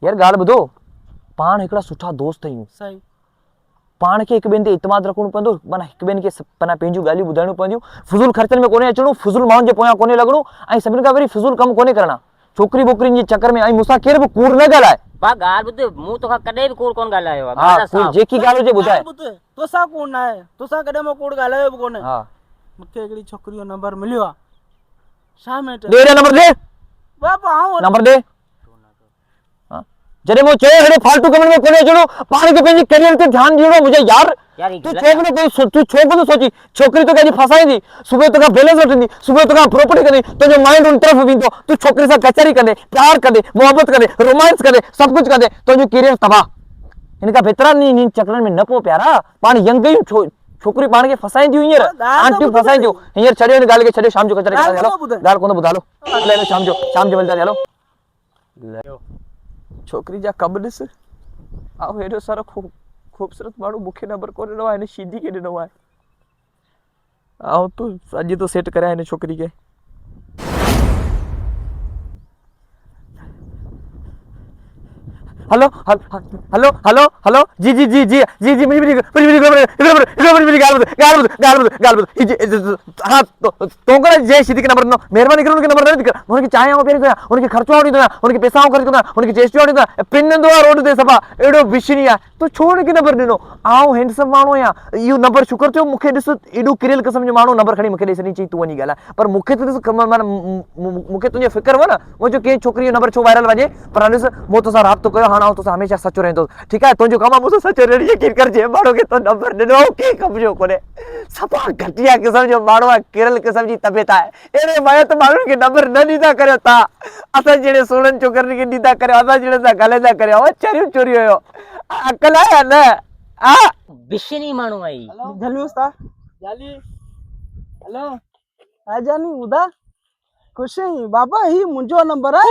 यार गाल ॿुधो, पाण हिकिड़ा सुठा दोस्त आहियूं। सही। पाण खे हिक ॿिए ते इतमाद रखणो पवंदो, माना हिक ॿिए खे माना पंहिंजूं ॻाल्हियूं ॿुधाइणियूं पवंदियूं। फुज़ूल ख़र्चनि में कोन्हे अचणो, फुज़ूल माण्हुनि जे पोयां कोन्हे लॻणो, ऐं सभिनि खां पहिरीं फुज़ूल कमु कोन्हे करणा छोकिरी बोकिरियुनि जे चकर में। ऐं मूंसां केर बि कूड़ न ॻाल्हाए। बा ॻाल्हि ॿुध, मूं तोखां कॾहिं बि कूड़ कोन ॻाल्हायो आहे। हा, कूड़ जेकी ॻाल्हि हुजे ॿुधाए। तोसां कूड़ न आहे, तोसां कॾहिं मां कूड़ ॻाल्हायो बि कोन्हे। हा, मूंखे हिकिड़ी छोकिरी जो नंबर मिलियो आहे। छा मिनट दे रे नंबर, दे बाबा आऊं नंबर दे। जॾहिं मूं चयो हेड़े फालतू कमनि में कोन्हे अचिणो, पाण खे पंहिंजे करियर ते ध्यानु ॾियणो मुंहिंजे यार। तूं छो कोन सोची छोकिरी तोखे अॼु फसाईंदी, सुबुह तोखां बैलेंस वठंदी, सुबुह तोखां प्रॉपर्टी कंदी, तुंहिंजो माइंड उन तरफ़ वेंदो, तूं छोकिरी सां कचहरी कंदे, प्यार कंदे, मोहबत कंदे, रोमांस कंदे, सभु कुझु कंदे, तुंहिंजो करियर तबाह। हिन खां बहितरा इन चकरनि में न पो प्यारा। पाण यंग आहियूं, छोकिरी पाण खे फसाईंदियूं, हींअर आंटियूं फसाईंदियूं। हींअर छॾियो हिन ॻाल्हि खे, छॾियो शाम जो कचहरी ॻाल्हि कोन ॿुधा लो। हलो शाम जो मिलंदा हलो। छोकिरी जा कम ॾिस, आओ हेॾो सारो खूबसूरत माण्हू मूंखे नंबर कोन ॾिनो आहे, हिन शीदी खे ॾिनो आहे। ऐं तूं अॼु तो सेट कराए हिन छोकिरी खे। हेलो हेलो हेलो हेलो जी जी जी जी जी जी मुझे हाँ तो जय शीदी के नंबर नो मेहरबानी करो, उनके नंबर दे कर उनके चाहे आओ पेरी दो, उनके खर्चो आवड़ी दो, उनके पैसा आओ कर दो, उनके चेस्ट आवड़ी दो, पिन दो रोड दे सफा एडो बिशनी है तो छोड़ के नंबर दिनो। आओ हैंडसम मानो या यो नंबर शुक्र थियो मुखे दिस एडो किरियल किस्म जो मानो नंबर खणी मुखे दे सनी ची तू वनी गाला। पर मुखे तो दिस माना मुखे तुझे फिकर हो ना, वो जो के छोकरी नंबर छो वायरल वजे, पर दिस मो तो सा राब्तो कयो, हां तो सा हमेशा सच रहंदो। ठीक है, तुझो कम मुझे सच रहणी यकीन कर जे मानो के तो नंबर दिनो के कमजो कोने सफा घटिया किस्म जो मानो है, किरल किस्म जी तबियत है। एरे माया तो मानो के नंबर न दीदा करयो ता असा जेड़े सोलन छोकरनी के दीदा करयो, असा जेड़े सा गले दा करयो, ओ चरियो चोरी होयो अकल है न आ बिशनी माण्हू आई। जल्दी उस्ताद जाली। हेलो आ जानी उदा खुश ही बाबा, ही मुंजो नंबर है।